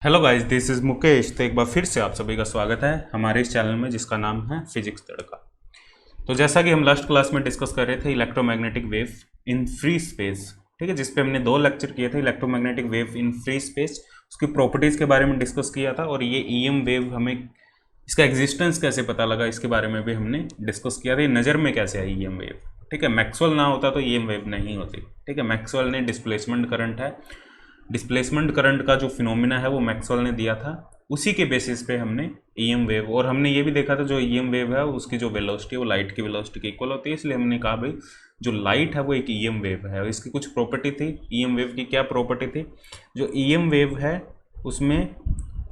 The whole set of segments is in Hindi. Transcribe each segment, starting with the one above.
Hello guys, this is Mukesh. तो एक बार फिर से आप सभी का स्वागत है हमारे इस चैनल में जिसका नाम है फिजिक्स तड़का। तो जैसा कि हम लास्ट क्लास में डिस्कस कर रहे थे electromagnetic wave in free space, ठीक है, जिस पे हमने 2 लेक्चर किए थे electromagnetic wave in free space, उसकी प्रॉपर्टीज़ के बारे में डिस्कस किया था। और ये ईएम वेव हमें इसका एग्जिस्टेंस कैसे पता लगा इसके बारे में भी हमने डिस्कस किया था। ये नज़र में कैसे आई ईएम वेव, ठीक है। मैक्सवेल ना होता तो ईएम वेव नहीं होती, ठीक है। मैक्सवेल ने डिस्प्लेसमेंट करंट है, डिस्प्लेसमेंट करंट का जो फिनोमिना है वो मैक्सवेल ने दिया था, उसी के बेसिस पे हमने ईएम वेव, और हमने ये भी देखा था जो ईएम वेव है उसकी जो वेलोसिटी है वो लाइट की वेलोसिटी के इक्वल होती है। इसलिए हमने कहा भाई जो लाइट है वो एक ईएम वेव है। इसकी कुछ प्रॉपर्टी थी, ईएम वेव की क्या प्रॉपर्टी थी, जो ईएम वेव है उसमें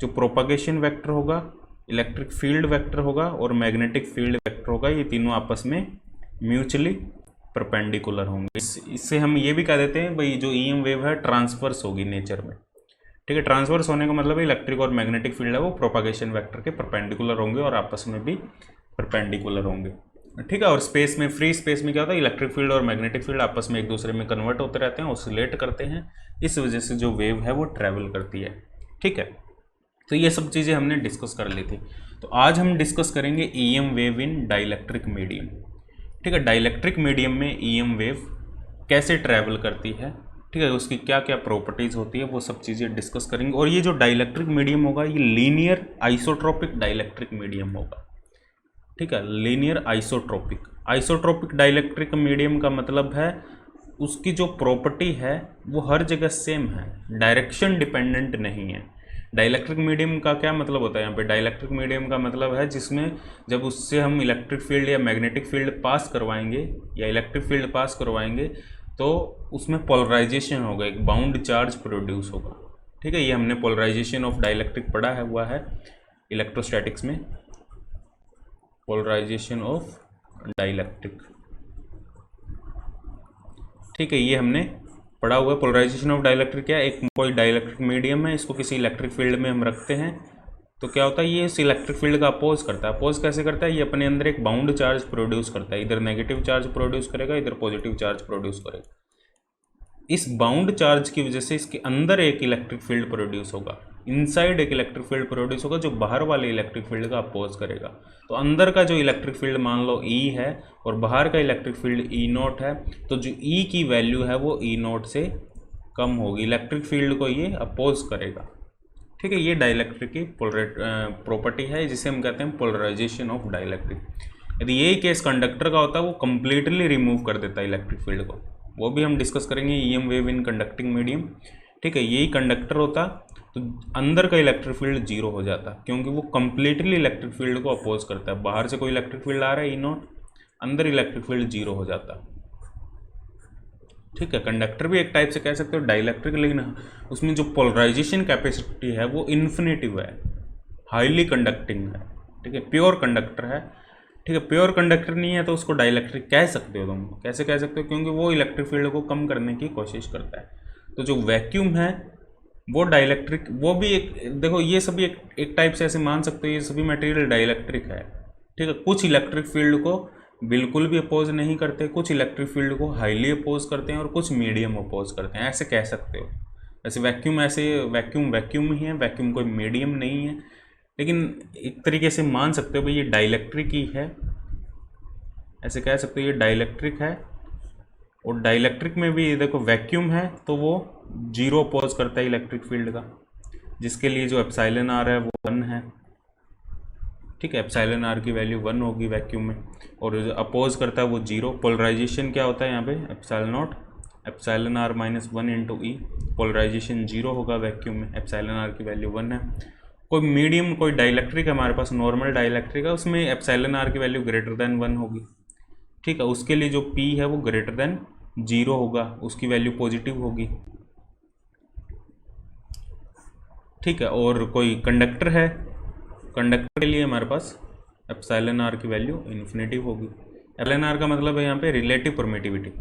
जो प्रोपगेशन वेक्टर होगा, इलेक्ट्रिक फील्ड वेक्टर होगा और मैग्नेटिक फील्ड वेक्टर होगा, ये तीनों आपस में म्यूचुअली परपेंडिकुलर होंगे। इससे हम ये भी कह देते हैं भाई जो ईएम वेव है ट्रांसवर्स होगी नेचर में, ठीक है। ट्रांसवर्स होने का मतलब इलेक्ट्रिक और मैग्नेटिक फील्ड है वो प्रोपगेशन वेक्टर के परपेंडिकुलर होंगे और आपस में भी परपेंडिकुलर होंगे, ठीक है। और स्पेस में, फ्री स्पेस में क्या होता है, इलेक्ट्रिक फील्ड और मैग्नेटिक फील्ड आपस में एक दूसरे में कन्वर्ट होते रहते हैं, ऑसिलेट करते हैं, इस वजह से जो वेव है वो ट्रैवल करती है, ठीक है। तो ये सब चीज़ें हमने डिस्कस कर ली थी। तो आज हम डिस्कस करेंगे EM wave in dielectric medium, ठीक है। डाइलेक्ट्रिक मीडियम में ईएम वेव कैसे ट्रैवल करती है, ठीक है, उसकी क्या क्या प्रॉपर्टीज़ होती है, वो सब चीज़ें डिस्कस करेंगे। और ये जो डाइलेक्ट्रिक मीडियम होगा ये लीनियर आइसोट्रोपिक डाइलेक्ट्रिक मीडियम होगा, ठीक है। Linear isotropic, isotropic dielectric medium का मतलब है उसकी जो प्रॉपर्टी है वो हर जगह सेम है, डायरेक्शन डिपेंडेंट नहीं है। डाइलेक्ट्रिक मीडियम का क्या मतलब होता है यहाँ पे, डाइलेक्ट्रिक मीडियम का मतलब है जिसमें जब उससे हम इलेक्ट्रिक फील्ड या मैग्नेटिक फील्ड पास करवाएंगे या इलेक्ट्रिक फील्ड पास करवाएंगे तो उसमें पोलराइजेशन होगा, एक बाउंड चार्ज प्रोड्यूस होगा, ठीक है। ये हमने पोलराइजेशन ऑफ डाइलेक्ट्रिक पढ़ा है हुआ है इलेक्ट्रोस्टैटिक्स में, पोलराइजेशन ऑफ डाइलेक्ट्रिक, ठीक है। ये हमने पढ़ा हुआ है। पोलराइजेशन ऑफ डाइलेक्ट्रिक क्या है, एक कोई डाइलेक्ट्रिक मीडियम है, इसको किसी इलेक्ट्रिक फील्ड में हम रखते हैं तो क्या होता है, ये इस इलेक्ट्रिक फील्ड का अपोज करता है। अपोज कैसे करता है, ये अपने अंदर एक बाउंड चार्ज प्रोड्यूस करता है, इधर नेगेटिव चार्ज प्रोड्यूस करेगा, इधर पॉजिटिव चार्ज प्रोड्यूस करेगा। इस बाउंड चार्ज की वजह से इसके अंदर एक इलेक्ट्रिक फील्ड प्रोड्यूस होगा, इनसाइड एक इलेक्ट्रिक फील्ड प्रोड्यूस होगा जो बाहर वाले इलेक्ट्रिक फील्ड का अपोज करेगा। तो अंदर का जो इलेक्ट्रिक फील्ड मान लो E है और बाहर का इलेक्ट्रिक फील्ड E नोट है, तो जो E की वैल्यू है वो E नोट से कम होगी, इलेक्ट्रिक फील्ड को ये अपोज करेगा, ठीक है। ये डाइलेक्ट्रिक की प्रॉपर्टी है जिसे हम कहते हैं पोलराइजेशन ऑफ डाइलेक्ट्रिक। यदि यही केस कंडक्टर का होता है वो कंप्लीटली रिमूव कर देता है इलेक्ट्रिक फील्ड को, वो भी हम डिस्कस करेंगे EM wave in conducting medium, ठीक है। यही कंडक्टर होता तो अंदर का इलेक्ट्रिक फील्ड जीरो हो जाता क्योंकि वो कंप्लीटली इलेक्ट्रिक फील्ड को अपोज करता है। बाहर से कोई इलेक्ट्रिक फील्ड आ रहा है E नोट, अंदर इलेक्ट्रिक फील्ड जीरो हो जाता, ठीक है। कंडक्टर भी एक टाइप से कह सकते हो डाइलेक्ट्रिक, लेकिन उसमें जो पोलराइजेशन कैपेसिटी है वो इन्फिनेटिव है, हाईली कंडक्टिंग है, ठीक है। प्योर कंडक्टर है, ठीक है। प्योर कंडक्टर नहीं है तो उसको डाइलेक्ट्रिक कह सकते हो तुम, कैसे कह सकते हो, क्योंकि वो इलेक्ट्रिक फील्ड को कम करने की कोशिश करता है। तो जो वैक्यूम है वो डाइलेक्ट्रिक, वो भी एक, देखो ये सभी एक टाइप से ऐसे मान सकते हो ये सभी मटेरियल डाइलेक्ट्रिक है, ठीक है। कुछ इलेक्ट्रिक फील्ड को बिल्कुल भी अपोज नहीं करते, कुछ इलेक्ट्रिक फील्ड को हाईली अपोज करते हैं और कुछ मीडियम अपोज करते हैं, ऐसे कह सकते हो। ऐसे वैक्यूम ही है, वैक्यूम कोई मीडियम नहीं है, लेकिन एक तरीके से मान सकते हो भाई ये डाइलेक्ट्रिक ही है, ऐसे कह सकते हो ये डाइलेक्ट्रिक है। और डाइलेक्ट्रिक में भी देखो वैक्यूम है तो वो जीरो अपोज करता है इलेक्ट्रिक फील्ड का, जिसके लिए जो एप्सिलॉन आर है वो 1 है, ठीक है। एप्सिलॉन आर की वैल्यू 1 होगी वैक्यूम में, और अपोज करता है वो जीरो। पोलराइजेशन क्या होता है यहाँ पे, epsilon naught epsilon r minus 1 into E, polarization zero होगा वैक्यूम में, एप्सिलॉन आर की वैल्यू 1 है। कोई मीडियम, कोई डाइलेक्ट्रिक है हमारे पास, नॉर्मल डाइलेक्ट्रिक है, उसमें एप्सिलॉन आर की वैल्यू ग्रेटर देन 1 होगी, ठीक है। उसके लिए जो P है वो ग्रेटर देन 0 होगा, उसकी वैल्यू पॉजिटिव होगी, ठीक है। और कोई कंडक्टर है, कंडक्टर के लिए हमारे पास एप्सिलॉन आर की वैल्यू इन्फिनेटिव होगी। एप्सिलॉन आर का मतलब है यहाँ पे रिलेटिव परमिटिविटी,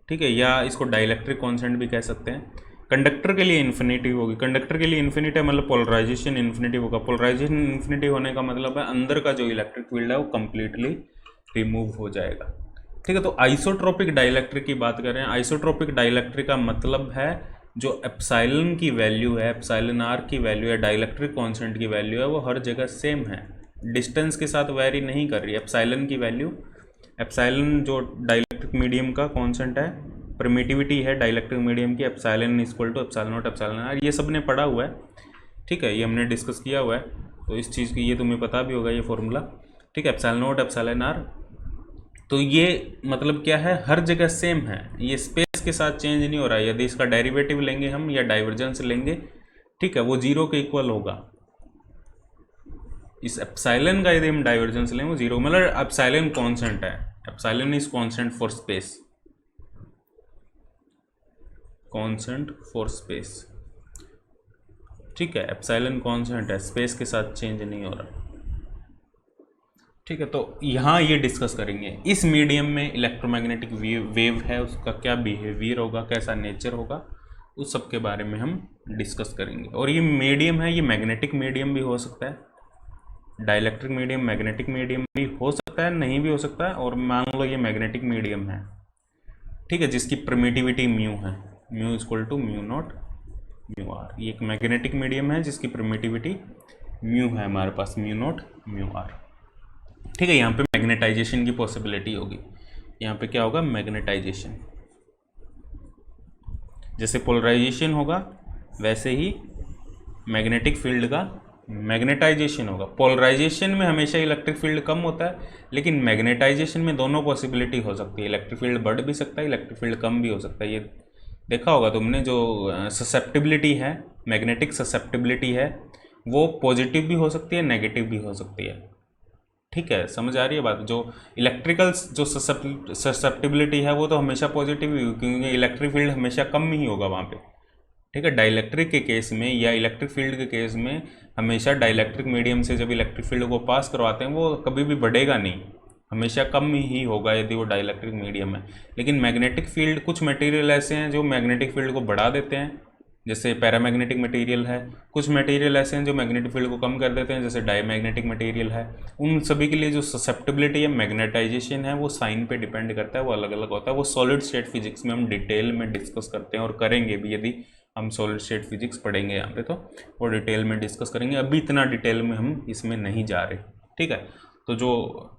ठीक है, या इसको डाइलेक्ट्रिक कांस्टेंट भी कह सकते हैं। कंडक्टर के लिए इन्फिनेटिव होगी, कंडक्टर के लिए इन्फिनिटी है मतलब पोलराइजेशन इन्फिनेटिव होगा। पोलराइजेशन इन्फिनेटिव होने का मतलब है अंदर का जो इलेक्ट्रिक फील्ड है वो कंप्लीटली रिमूव हो जाएगा, ठीक है। तो आइसोट्रोपिक डाइलेक्ट्रिक की बात करें, आइसोट्रोपिक डाइलेक्ट्रिक का मतलब है जो एप्साइलन की वैल्यू है, एप्साइलन आर की वैल्यू है, डाइलेक्ट्रिक कांस्टेंट की वैल्यू है, वो हर जगह सेम है, डिस्टेंस के साथ वेरी नहीं कर रही है। एप्साइलन की वैल्यू, एप्साइलन जो डाइलेक्ट्रिक मीडियम का कांस्टेंट है, परमिटिविटी है डाइलेक्ट्रिक मीडियम की, epsilon equal to epsilon naught epsilon r, ये सब ने पढ़ा हुआ है, ठीक है, ये हमने डिस्कस किया हुआ है, तो इस चीज़ की ये तुम्हें पता भी होगा ये फॉर्मूला, ठीक है, एप्सिलॉन नॉट एप्सिलॉन आर। तो ये मतलब क्या है, हर जगह सेम है, ये स्पेस के साथ चेंज नहीं हो रहा है। यदि इसका डेरिवेटिव लेंगे हम या डाइवर्जेंस लेंगे, ठीक है, वो जीरो के इक्वल होगा। इस एप्सिलॉन का यदि हम डाइवर्जेंस लें वो जीरो, मतलब एप्सिलॉन कांस्टेंट है, epsilon is constant for space, constant for space, ठीक है, एप्सिलॉन कांस्टेंट है, स्पेस के साथ चेंज नहीं हो रहा, ठीक है। तो यहाँ ये डिस्कस करेंगे इस मीडियम में इलेक्ट्रोमैग्नेटिक वेव है, उसका क्या बिहेवियर होगा, कैसा नेचर होगा, उस सब के बारे में हम डिस्कस करेंगे। और ये मीडियम है, ये मैग्नेटिक मीडियम भी हो सकता है, डाइलेक्ट्रिक मीडियम मैग्नेटिक मीडियम भी हो सकता है, नहीं भी हो सकता है, और मान लो ये मैग्नेटिक मीडियम है, ठीक है, जिसकी परमिटिविटी म्यू है, mu equal to mu naught mu r. ये एक मैग्नेटिक मीडियम है जिसकी परमिटिविटी म्यू है हमारे पास, म्यू नॉट म्यू आर, ठीक है। यहाँ पे मैग्नेटाइजेशन की पॉसिबिलिटी होगी, यहाँ पे क्या होगा, मैग्नेटाइजेशन, जैसे पोलराइजेशन होगा वैसे ही मैग्नेटिक फील्ड का मैग्नेटाइजेशन होगा। पोलराइजेशन में हमेशा इलेक्ट्रिक फील्ड कम होता है, लेकिन मैग्नेटाइजेशन में दोनों पॉसिबिलिटी हो सकती है, इलेक्ट्रिक फील्ड बढ़ भी सकता है, इलेक्ट्रिक फील्ड कम भी हो सकता है। ये देखा होगा तुमने, जो ससेप्टिबिलिटी है, मैग्नेटिक ससेप्टिबिलिटी है, वो पॉजिटिव भी हो सकती है, नेगेटिव भी हो सकती है, ठीक है, समझ आ रही है बात। जो इलेक्ट्रिकल जो ससेप्टिबिलिटी है वो तो हमेशा पॉजिटिव ही होगी, क्योंकि इलेक्ट्रिक फील्ड हमेशा कम ही होगा वहाँ पे, ठीक है। डाइलेक्ट्रिक के केस में या इलेक्ट्रिक फील्ड के केस में हमेशा डाइलेक्ट्रिक मीडियम से जब इलेक्ट्रिक फील्ड को पास करवाते हैं वो कभी भी बढ़ेगा नहीं, हमेशा कम ही होगा यदि वो डाइलेक्ट्रिक मीडियम है। लेकिन मैग्नेटिक फील्ड, कुछ मटेरियल ऐसे हैं जो मैग्नेटिक फील्ड को बढ़ा देते हैं, जैसे पैरामैग्नेटिक मटेरियल है, कुछ मटेरियल ऐसे हैं जो मैग्नेटिक फील्ड को कम कर देते हैं, जैसे डायमैग्नेटिक मटेरियल है। उन सभी के लिए जो ससेप्टिबिलिटी है, मैग्नेटाइजेशन है, वो साइन पे डिपेंड करता है, वो अलग अलग होता है। वो सॉलिड स्टेट फिजिक्स में हम डिटेल में डिस्कस करते हैं और करेंगे भी, यदि हम सॉलिड स्टेट फिजिक्स पढ़ेंगे यहाँ पे तो वो डिटेल में डिस्कस करेंगे। अभी इतना डिटेल में हम इसमें नहीं जा रहे, ठीक है। तो जो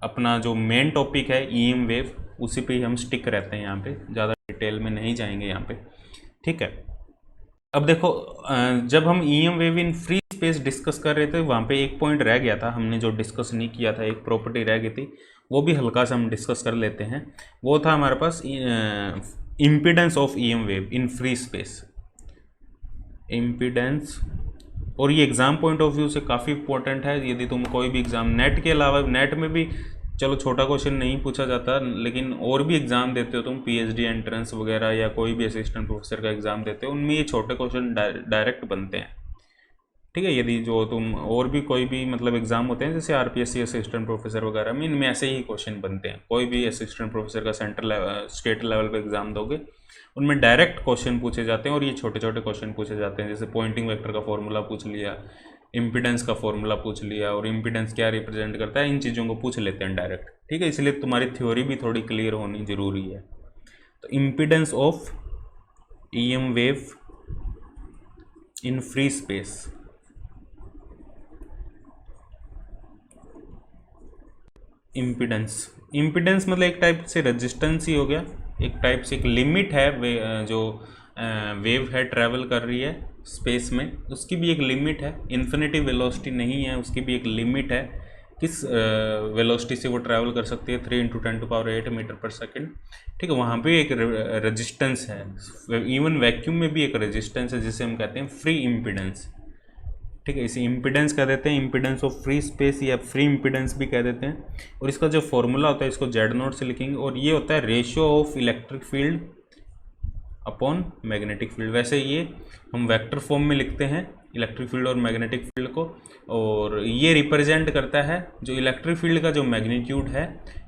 अपना जो मेन टॉपिक है ईएम वेव, उसी पे ही हम स्टिक रहते हैं, यहाँ पे ज़्यादा डिटेल में नहीं जाएंगे यहाँ पे, ठीक है। अब देखो, जब हम EM wave in free space discuss कर रहे थे, वहाँ पे एक पॉइंट रह गया था, हमने जो डिस्कस नहीं किया था, एक प्रॉपर्टी रह गई थी, वो भी हल्का सा हम डिस्कस कर लेते हैं। वो था हमारे पास impedance of EM wave in free space, impedance. और ये एग्ज़ाम पॉइंट ऑफ व्यू से काफ़ी इंपॉर्टेंट है। यदि तुम कोई भी एग्ज़ाम, नेट के अलावा, नेट में भी चलो छोटा क्वेश्चन नहीं पूछा जाता, लेकिन और भी एग्ज़ाम देते हो तुम, पीएचडी एंट्रेंस वगैरह या कोई भी असिस्टेंट प्रोफेसर का एग्ज़ाम देते हो, उनमें ये छोटे क्वेश्चन डायरेक्ट बनते हैं, ठीक है। यदि जो तुम और भी कोई भी मतलब एग्ज़ाम होते हैं जैसे आरपीएससी असिस्टेंट प्रोफेसर वगैरह में, इनमें ऐसे ही क्वेश्चन बनते हैं। कोई भी असिस्टेंट प्रोफेसर का सेंटर लेवल, स्टेट लेवल पर एग्ज़ाम दोगे, उनमें डायरेक्ट क्वेश्चन पूछे जाते हैं, और ये छोटे छोटे क्वेश्चन पूछे जाते हैं, जैसे पॉइंटिंग वेक्टर का फॉर्मूला पूछ लिया, इम्पीडेंस का फॉर्मूला पूछ लिया, और इम्पीडेंस क्या रिप्रेजेंट करता है, इन चीज़ों को पूछ लेते हैं डायरेक्ट, ठीक है। इसलिए तुम्हारी थ्योरी भी थोड़ी क्लियर होनी ज़रूरी है। तो impedance of EM wave in free space, impedance, impedance मतलब एक टाइप से रेजिस्टेंस ही हो गया, एक टाइप से एक लिमिट है, जो वेव है ट्रैवल कर रही है स्पेस में, उसकी भी एक लिमिट है, इन्फिनिटी वेलोसिटी नहीं है, उसकी भी एक लिमिट है, किस वेलोसिटी से वो ट्रैवल कर सकती है, 3 × 10⁸ मीटर पर सेकेंड, ठीक है। वहाँ पे एक रेजिस्टेंस है, इवन वैक्यूम में भी एक रेजिस्टेंस है, जिसे हम कहते हैं फ्री इम्पीडेंस, ठीक है। इसे इम्पीडेंस कह देते हैं, इम्पीडेंस ऑफ फ्री स्पेस या फ्री इम्पीडेंस भी कह देते हैं। और इसका जो फॉर्मूला होता है, इसको Z0 से लिखेंगे, और ये होता है ratio of electric field upon magnetic field. वैसे ये हम वेक्टर फॉर्म में लिखते हैं इलेक्ट्रिक फील्ड और मैग्नेटिक फील्ड को, और ये रिप्रेजेंट करता है जो इलेक्ट्रिक फील्ड का जो मैग्नीट्यूड है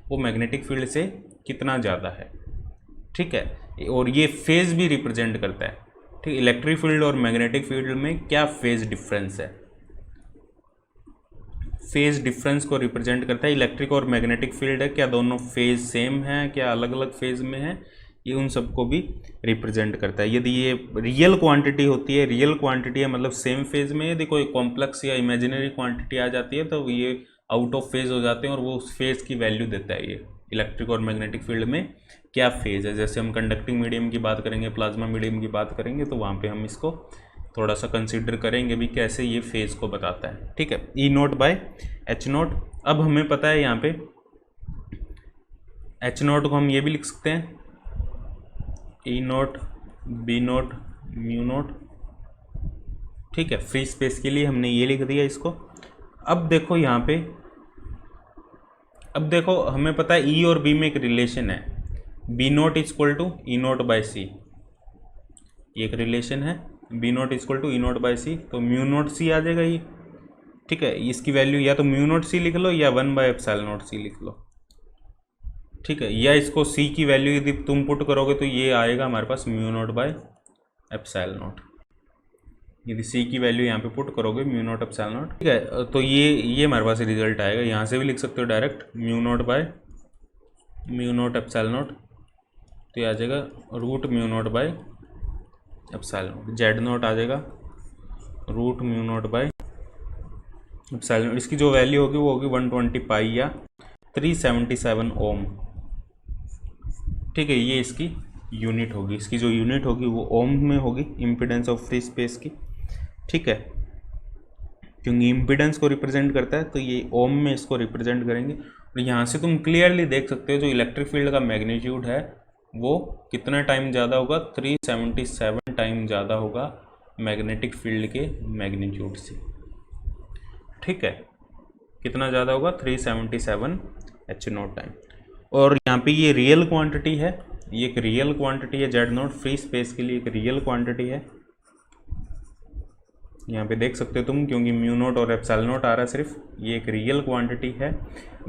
वो मैग्नेटिक फील्ड से कितना ज़्यादा है, ठीक है। और ये फेज भी रिप्रेजेंट करता है, ठीक, इलेक्ट्रिक फील्ड और मैग्नेटिक फील्ड में क्या फेज डिफरेंस है, फेज डिफरेंस को रिप्रेजेंट करता है। इलेक्ट्रिक और मैग्नेटिक फील्ड है, क्या दोनों फेज सेम है, क्या अलग अलग फेज में है, ये उन सबको भी रिप्रेजेंट करता है। यदि ये रियल क्वांटिटी होती है, रियल क्वांटिटी है मतलब सेम फेज में, यदि कोई कॉम्प्लेक्स या इमेजिनरी क्वांटिटी आ जाती है तो ये आउट ऑफ फेज हो जाते हैं और वो उस फेज की वैल्यू देता है। ये इलेक्ट्रिक और मैग्नेटिक फील्ड में क्या फेज है, जैसे हम कंडक्टिंग मीडियम की बात करेंगे, प्लाज्मा मीडियम की बात करेंगे, तो वहाँ पे हम इसको थोड़ा सा कंसिडर करेंगे भी कैसे ये फेज को बताता है। ठीक है, ई नोट बाय एच नोट। अब हमें पता है यहाँ पे एच नोट को हम ये भी लिख सकते हैं E naught B naught mu naught. ठीक है, फ्री स्पेस के लिए हमने ये लिख दिया इसको। अब देखो यहाँ पे, अब देखो हमें पता है ई और बी में एक रिलेशन है, B naught is equal to E naught by C, ये एक रिलेशन है, B naught is equal to E naught by C, तो म्यू नोट सी आ जाएगा ये। ठीक है, इसकी वैल्यू या तो म्यू नोट सी लिख लो या 1/एप्सिलॉन नोट सी लिख लो। ठीक है, या इसको सी की वैल्यू यदि तुम पुट करोगे तो ये आएगा हमारे पास mu naught by epsilon naught. यदि सी की वैल्यू यहाँ पे पुट करोगे म्यू नोट एप्सिलॉन नोट, ठीक है, तो ये हमारे पास रिजल्ट आएगा। यहाँ से भी लिख सकते हो direct mu naught by mu naught epsilon naught, तो ये आ जाएगा root mu naught by epsilon naught. Z naught आ जाएगा root mu naught by epsilon naught. इसकी जो वैल्यू होगी वो होगी 120 पाई या 377 ओम। ठीक है, ये इसकी यूनिट होगी, इसकी जो यूनिट होगी वो ओम में होगी, इम्पीडेंस ऑफ फ्री स्पेस की। ठीक है, क्योंकि इम्पीडेंस को रिप्रेजेंट करता है तो ये ओम में इसको रिप्रेजेंट करेंगे। और यहाँ से तुम क्लियरली देख सकते हो जो इलेक्ट्रिक फील्ड का मैग्नीट्यूड है वो कितना टाइम ज़्यादा होगा, 377 टाइम ज़्यादा होगा मैग्नेटिक फील्ड के मैग्नीट्यूड से। ठीक है, कितना ज़्यादा होगा, 377 एच नोट टाइम। और यहाँ पे ये रियल क्वांटिटी है, ये एक रियल क्वांटिटी है, जेड नोट फ्री स्पेस के लिए एक रियल क्वांटिटी है। यहाँ पे देख सकते हो तुम, क्योंकि म्यू नोट और एप्सिलॉन नोट आ रहा है सिर्फ, ये एक रियल क्वांटिटी है।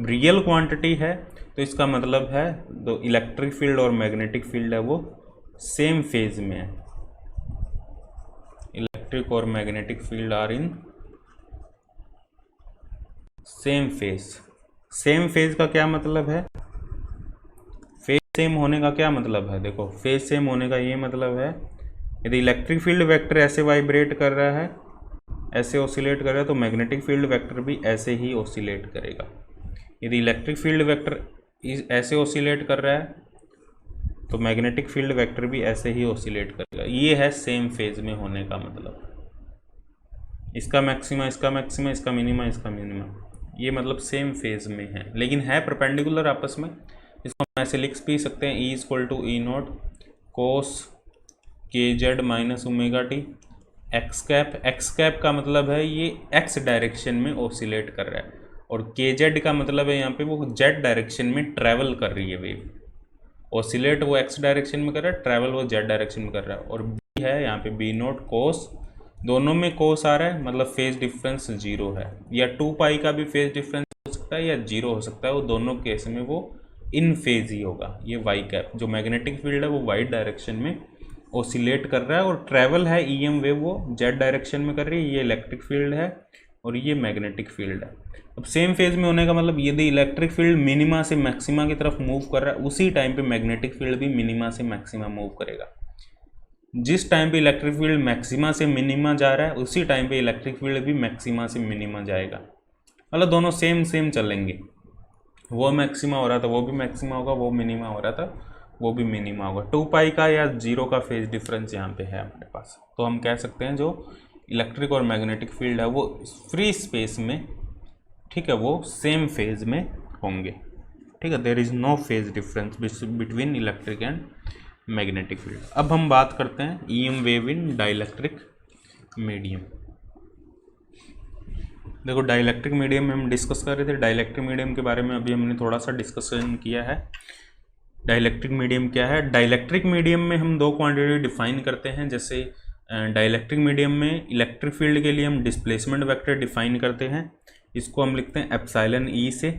रियल क्वांटिटी है तो इसका मतलब है जो इलेक्ट्रिक फील्ड और मैग्नेटिक फील्ड है वो सेम फेज में है। इलेक्ट्रिक और magnetic field are in same phase. Same phase का क्या मतलब है, फेज सेम होने का क्या मतलब है, देखो फेज सेम होने का ये मतलब है यदि इलेक्ट्रिक फील्ड वेक्टर ऐसे वाइब्रेट कर रहा है, ऐसे ऑसिलेट कर रहा है, तो मैग्नेटिक फील्ड वेक्टर भी ऐसे ही ऑसिलेट करेगा। यदि इलेक्ट्रिक फील्ड वेक्टर ऐसे ऑसिलेट कर रहा है तो मैग्नेटिक फील्ड वेक्टर भी ऐसे ही ऑसिलेट करेगा। ये है सेम फेज में होने का मतलब। इसका मैक्सिमा, इसका मैक्सिमा, इसका मिनिमा, इसका मिनिमा, ये मतलब सेम फेज में है, लेकिन है परपेंडिकुलर आपस में। इसको हम ऐसे लिख भी सकते हैं, E equal to E naught cos K Z minus omega T X cap. X cap का मतलब है ये एक्स डायरेक्शन में ऑसिलेट कर रहा है, और के जेड का मतलब है यहाँ पे वो जेड डायरेक्शन में ट्रैवल कर रही है वेव। ऑसिलेट वो एक्स डायरेक्शन में कर रहा है, ट्रैवल वो जेड डायरेक्शन में कर रहा है। और बी है यहाँ पे बी नोट कोस, दोनों में कोस आ रहा है, मतलब फेज डिफरेंस 0 है, या 2 पाई का भी फेज डिफरेंस हो सकता है या 0 हो सकता है, वो दोनों केस में वो इन फेज ही होगा। ये वाई कैप जो मैग्नेटिक फील्ड है वो वाई डायरेक्शन में ऑसिलेट कर रहा है, और ट्रैवल है ईएम वेव वो जेड डायरेक्शन में कर रही है। ये इलेक्ट्रिक फील्ड है और ये मैग्नेटिक फील्ड है। अब सेम फेज में होने का मतलब यदि इलेक्ट्रिक फील्ड मिनिमा से मैक्सिमा की तरफ मूव कर रहा है, उसी टाइम पे मैग्नेटिक फील्ड भी मिनिमा से मैक्सिमा मूव करेगा। जिस टाइम पे इलेक्ट्रिक फील्ड मैक्सिमा से मिनिमा जा रहा है उसी टाइम पे इलेक्ट्रिक फील्ड भी मैक्सिमा से मिनिमा जाएगा, मतलब दोनों सेम सेम चलेंगे। वो मैक्सिमा हो रहा था वो भी मैक्सिमा होगा, वो मिनिमा हो रहा था वो भी मिनिमा होगा। 2 पाई का या 0 का फेज डिफरेंस यहाँ पे है हमारे पास। तो हम कह सकते हैं जो इलेक्ट्रिक और मैग्नेटिक फील्ड है वो फ्री स्पेस में, ठीक है, वो सेम फेज में होंगे। ठीक है, there is no phase difference between electric and magnetic field. अब हम बात करते हैं EM wave in dielectric medium. देखो डाइलेक्ट्रिक मीडियम में हम डिस्कस कर रहे थे, डाइलेक्ट्रिक मीडियम के बारे में अभी हमने थोड़ा सा डिस्कशन किया है। डाइलेक्ट्रिक मीडियम क्या है, डाइलेक्ट्रिक मीडियम में हम 2 क्वांटिटी डिफाइन करते हैं। जैसे डाइलेक्ट्रिक मीडियम में इलेक्ट्रिक फील्ड के लिए हम डिस्प्लेसमेंट वेक्टर डिफाइन करते हैं, इसको हम लिखते हैं एप्सिलॉन ई से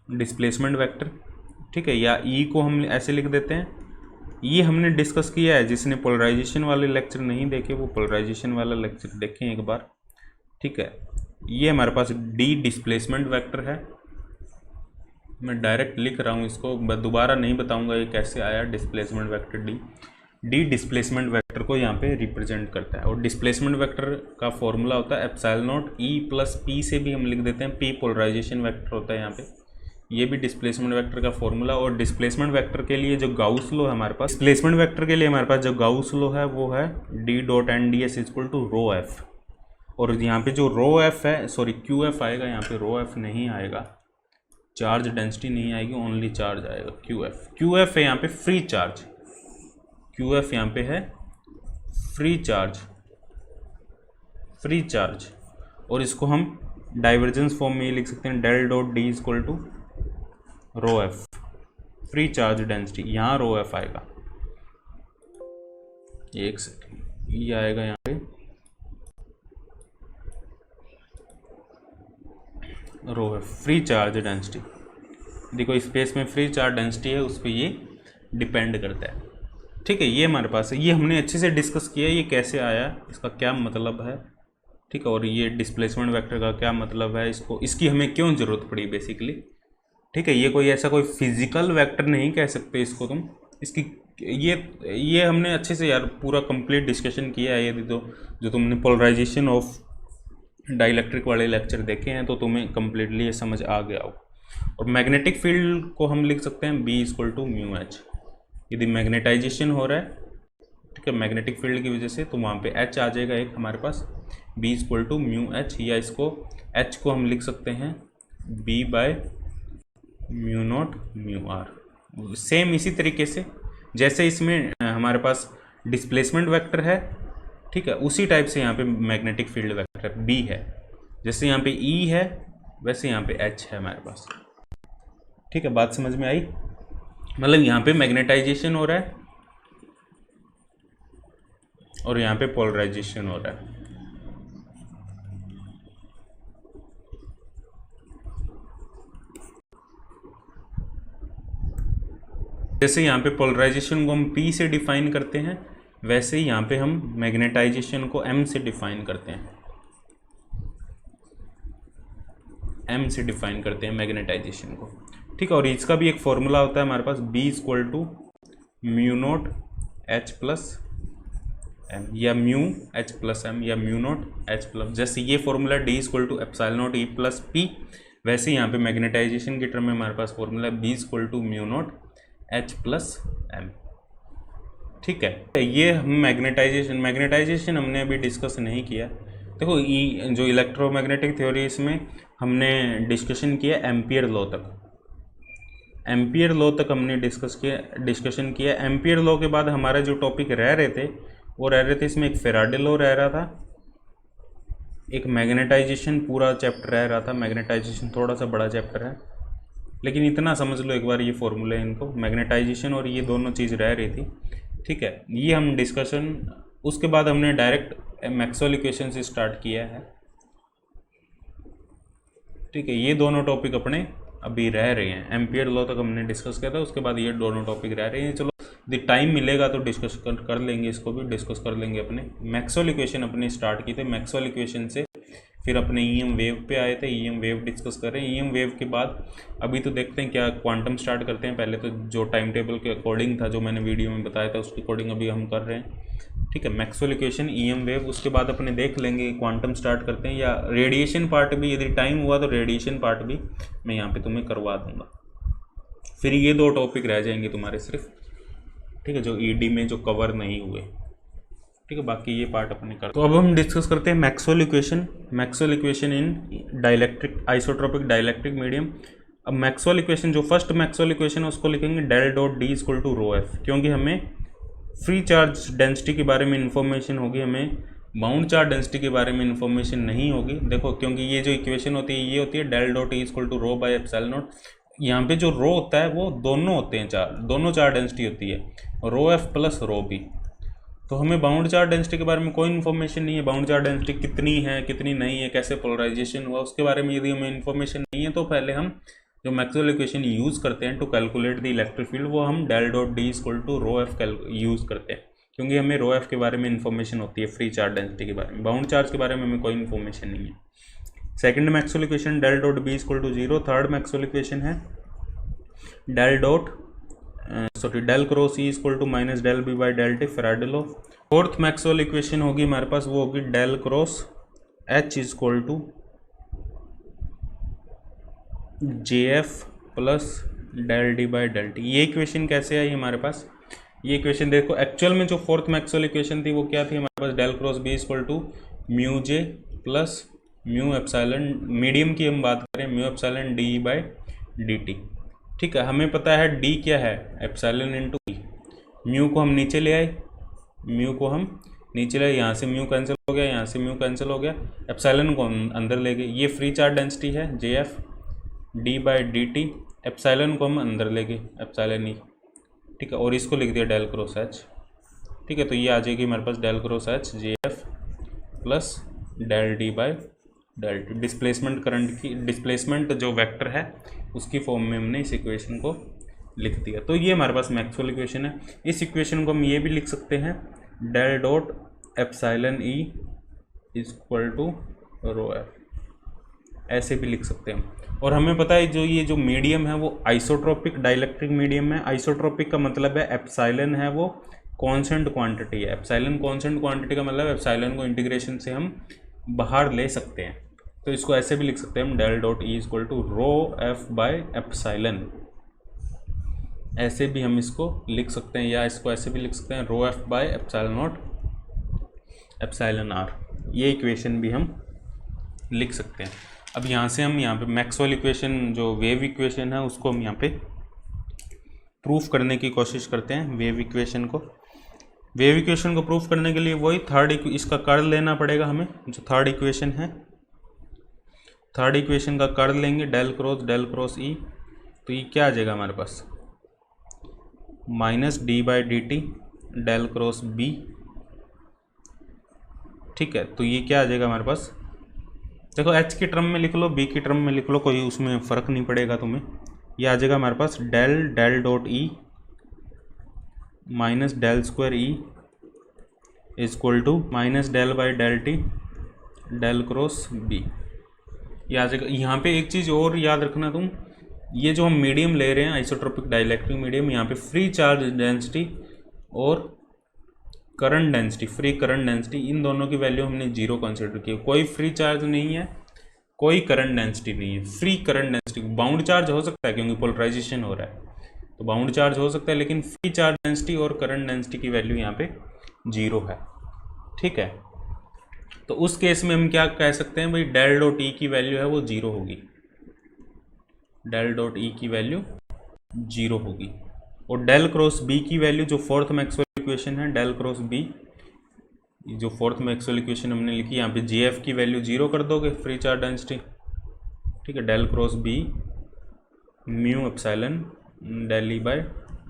डिस्प्लेसमेंट वेक्टर। ठीक है, या ई को हम ऐसे लिख देते हैं। ये हमने डिस्कस किया है, जिसने पोलराइजेशन वाले लेक्चर नहीं देखे वो पोलराइजेशन वाला लेक्चर देखें एक बार। ठीक है, ये हमारे पास डी डिस्प्लेसमेंट वेक्टर है, मैं डायरेक्ट लिख रहा हूँ इसको, दोबारा नहीं बताऊँगा ये कैसे आया। Displacement vector D displacement vector को यहाँ पे रिप्रेजेंट करता है, और डिस्प्लेसमेंट वेक्टर का फॉर्मूला होता है epsilon not E plus P, से भी हम लिख देते हैं पी पोलराइजेशन वेक्टर होता है यहाँ पे, ये भी डिस्प्लेसमेंट वेक्टर का फॉर्मूला। और डिस्प्लेसमेंट वेक्टर के लिए जो गाउस लॉ है हमारे पास, डिस्प्लेसमेंट वेक्टर के लिए हमारे पास जो गाउस लॉ है वो है D dot N D S equal to rho F, और यहाँ पे जो रो एफ है, सॉरी क्यू एफ आएगा, यहाँ पे रो एफ नहीं आएगा, चार्ज डेंसिटी नहीं आएगी, ओनली चार्ज आएगा क्यू एफ। क्यू एफ है यहाँ पे फ्री चार्ज, क्यू एफ यहाँ पे है फ्री चार्ज, फ्री चार्ज। और इसको हम डाइवर्जेंस फॉर्म में ये लिख सकते हैं del dot D is equal to rho F, free charge density, यहाँ रो एफ आएगा, एक सेकेंड, ये आएगा यहाँ पे रो एफ, फ्री चार्ज डेंसिटी। देखो स्पेस में फ्री चार्ज डेंसिटी है, उस पर ये डिपेंड करता है। ठीक है, ये हमारे पास है, ये हमने अच्छे से डिस्कस किया ये कैसे आया, इसका क्या मतलब है। ठीक है, और ये डिस्प्लेसमेंट वेक्टर का क्या मतलब है, इसको इसकी हमें क्यों ज़रूरत पड़ी बेसिकली। ठीक है, ये कोई ऐसा कोई फिजिकल वेक्टर नहीं कह सकते इसको तुम, इसकी ये हमने अच्छे से यार पूरा कंप्लीट डिस्कशन किया है। यदि तो जो तुमने पोलराइजेशन ऑफ डाइलेक्ट्रिक वाले लेक्चर देखे हैं तो तुम्हें कम्प्लीटली ये समझ आ गया हो। और मैग्नेटिक फील्ड को हम लिख सकते हैं B equal to mu H, यदि मैग्नेटाइजेशन हो रहा है, ठीक है, मैग्नेटिक फील्ड की वजह से, तो वहाँ पे एच आ जाएगा एक हमारे पास, B equal to mu H, या इसको एच को हम लिख सकते हैं B by mu naught mu R. Same इसी तरीके से जैसे इसमें हमारे पास डिस्प्लेसमेंट वेक्टर है, ठीक है, उसी टाइप से यहाँ पे मैग्नेटिक फील्ड वेक्टर बी है, जैसे यहाँ पे ई है वैसे यहाँ पे एच है हमारे पास। ठीक है, बात समझ में आई, मतलब यहाँ पे मैग्नेटाइजेशन हो रहा है और यहाँ पे पोलराइजेशन हो रहा है। जैसे यहाँ पे पोलराइजेशन को हम P से डिफाइन करते हैं, वैसे ही यहाँ पे हम मैग्नेटाइजेशन को M से डिफाइन करते हैं, M से डिफाइन करते हैं मैग्नेटाइजेशन को। ठीक है, और इसका भी एक फॉर्मूला होता है हमारे पास, B equal to mu naught H plus M, या म्यू H प्लस एम, या म्यू नोट H प्लस, जैसे ये formula D equal to epsilon naught E plus P, वैसे यहाँ पे मैग्नेटाइजेशन की टर्म में हमारे पास formula B equal to mu naught H plus M. ठीक है, ये हम मैग्नेटाइजेशन हमने अभी डिस्कस नहीं किया। देखो जो इलेक्ट्रोमैग्नेटिक थ्योरी, इसमें हमने डिस्कशन किया एम्पियर लॉ तक, एम्पियर लॉ तक हमने डिस्कशन किया। एम्पियर लॉ के बाद हमारा जो टॉपिक रह रहे थे वो रह रहे थे, इसमें एक फेराडे लॉ रह रहा था, एक मैग्नेटाइजेशन पूरा चैप्टर रह रहा था। मैग्नेटाइजेशन थोड़ा सा बड़ा चैप्टर है, लेकिन इतना समझ लो एक बार ये फॉर्मूले इनको, मैग्नेटाइजेशन और ये दोनों चीज़ रह रही थी। ठीक है, ये हम डिस्कशन, उसके बाद हमने डायरेक्ट मैक्सवेल इक्वेशन से स्टार्ट किया है। ठीक है, ये दोनों टॉपिक अपने अभी रह रहे हैं, एम्पियर लॉ तक हमने डिस्कस किया था, उसके बाद ये दोनों टॉपिक रह रहे हैं। चलो यदि टाइम मिलेगा तो डिस्कस कर लेंगे, इसको भी डिस्कस कर लेंगे। अपने मैक्सवेल इक्वेशन अपने स्टार्ट की थे, मैक्सवेल इक्वेशन से फिर अपने ईएम वेव पे आए थे, ईएम वेव डिस्कस कर रहे हैं। ईएम वेव के बाद अभी तो देखते हैं क्या क्वांटम स्टार्ट करते हैं। पहले तो जो टाइम टेबल के अकॉर्डिंग था, जो मैंने वीडियो में बताया था, उसके अकॉर्डिंग अभी हम कर रहे हैं। ठीक है, मैक्सवेल इक्वेशन, ईएम वेव, उसके बाद अपने देख लेंगे क्वांटम स्टार्ट करते हैं, या रेडिएशन पार्ट भी यदि टाइम हुआ तो रेडिएशन पार्ट भी मैं यहाँ पे तुम्हें करवा दूंगा। फिर ये दो टॉपिक रह जाएंगे तुम्हारे सिर्फ, ठीक है, जो ईडी में जो कवर नहीं हुए। ठीक है, बाकी ये पार्ट अपने कर। तो अब हम डिस्कस करते हैं Maxwell equation, Maxwell equation in dielectric isotropic dielectric medium. अब मैक्सवेल इक्वेशन, जो फर्स्ट मैक्सवेल इक्वेशन है उसको लिखेंगे del dot D equal to rho F, क्योंकि हमें फ्री चार्ज डेंसिटी के बारे में इन्फॉर्मेशन होगी, हमें बाउंड चार्ज डेंसिटी के बारे में इन्फॉर्मेशन नहीं होगी। देखो, क्योंकि ये जो इक्वेशन होती है ये होती है del dot E equal to rho by epsilon naught. यहाँ पे जो रो होता है वो दोनों होते हैं, दोनों चार्ज डेंसिटी होती है, रो एफ प्लस रो बी। तो हमें बाउंड चार्ज डेंसिटी के बारे में कोई इन्फॉर्मेशन नहीं है, बाउंड चार्ज डेंसिटी कितनी है कितनी नहीं है, कैसे पोलराइजेशन हुआ, उसके बारे में यदि हमें इन्फॉर्मेशन नहीं है तो पहले हम जो मैक्सवेल इक्वेशन यूज़ करते हैं to calculate the electric field, वो हम del dot D equal to rho F use करते हैं, क्योंकि हमें रो एफ के बारे में इन्फॉर्मेशन होती है, फ्री चार्ज डेंसिटी के बारे में। बाउंड चार्ज के बारे में हमें कोई इन्फॉर्मेशन नहीं है। Second Maxwell equation del dot B equal to zero. Third Maxwell equation है del dot del cross E equal to minus del B by del T, Faraday law. Fourth Maxwell equation होगी हमारे पास, वो होगी del cross H equal to J F plus del D by del T. ये इक्वेशन कैसे आई हमारे पास, ये इक्वेशन देखो, एक्चुअल में जो फोर्थ मैक्सवेल इक्वेशन थी वो क्या थी हमारे पास, del cross B equal to mu J plus mu epsilon, medium की हम बात करें, mu epsilon D by D T. ठीक है, हमें पता है डी क्या है, एप्सिलॉन इंटू ई। म्यू को हम नीचे ले आए, म्यू को हम नीचे ले आए, यहाँ से म्यू कैंसिल हो गया, यहाँ से म्यू कैंसिल हो गया, एप्सिलॉन को हम अंदर ले गए। ये फ्री चार्ज डेंसिटी है जे F D by D T, epsilon को हम अंदर ले गए, एप्सिलॉन ई। ठीक है, और इसको लिख दिया डेल क्रॉस एच। ठीक है, तो ये आ जाएगी हमारे पास del cross H J F plus del D by del T. Displacement current की, डिस्प्लेसमेंट जो वेक्टर है उसकी फॉर्म में हमने इस इक्वेशन को लिख दिया। तो ये हमारे पास मैक्सवेल इक्वेशन है। इस इक्वेशन को हम ये भी लिख सकते हैं, del dot epsilon E equal to rho F, ऐसे भी लिख सकते हैं हम। और हमें पता है जो ये जो मीडियम है वो आइसोट्रोपिक डाइलेक्ट्रिक मीडियम है। आइसोट्रोपिक का मतलब है एप्सिलॉन है वो कांस्टेंट क्वांटिटी है। एप्सिलॉन कांस्टेंट क्वांटिटी का मतलब एप्सिलॉन को इंटीग्रेशन से हम बाहर ले सकते हैं, तो इसको ऐसे भी लिख सकते हैं हम, del dot E equal to rho F by epsilon, ऐसे भी हम इसको लिख सकते हैं, या इसको ऐसे भी लिख सकते हैं, rho F by epsilon naught epsilon R. ये इक्वेशन भी हम लिख सकते हैं। अब यहाँ से हम यहाँ पे मैक्सवेल इक्वेशन जो वेव इक्वेशन है उसको हम यहाँ पे प्रूफ करने की कोशिश करते हैं। वेव इक्वेशन को प्रूफ करने के लिए वही इसका कर्ल लेना पड़ेगा हमें। जो थर्ड इक्वेशन है, थर्ड इक्वेशन का कर्ल लेंगे, डेल क्रॉस ई, तो ये क्या आ जाएगा हमारे पास, minus D by D T del cross B. ठीक है, तो ये क्या आ जाएगा हमारे पास, देखो एच की टर्म में लिख लो, बी की टर्म में लिख लो, कोई उसमें फ़र्क नहीं पड़ेगा तुम्हें। ये आ जाएगा हमारे पास del dot E minus del square E equal to minus del by del T del cross B. ये आ जाएगा। यहाँ पे एक चीज़ और याद रखना तुम, ये जो हम मीडियम ले रहे हैं आइसोट्रोपिक डाइलेक्ट्रिक मीडियम, यहाँ पे फ्री चार्ज डेंसिटी और current density, free current density, इन दोनों की वैल्यू हमने जीरो कंसिडर की। कोई फ्री चार्ज नहीं है, कोई करंट डेंसिटी नहीं है, free current density. Bound charge हो सकता है क्योंकि पोलराइजेशन हो रहा है, तो बाउंड चार्ज हो सकता है, लेकिन फ्री चार्ज डेंसिटी और करंट डेंसिटी की वैल्यू यहाँ पे जीरो है। ठीक है, तो उस केस में हम क्या कह सकते हैं भाई, डेल डॉट ई की वैल्यू है वो जीरो होगी, डेल डॉट ई की वैल्यू जीरो होगी। और डेल क्रॉस बी की वैल्यू, जो फोर्थ मैक्सवेल इक्वेशन है, डेल क्रॉस बी, जो फोर्थ मैक्सवेल इक्वेशन हमने लिखी, यहाँ पे जी एफ की वैल्यू जीरो कर दोगे, फ्री चार्ज डेंसिटी। ठीक है, del cross B mu epsilon del E by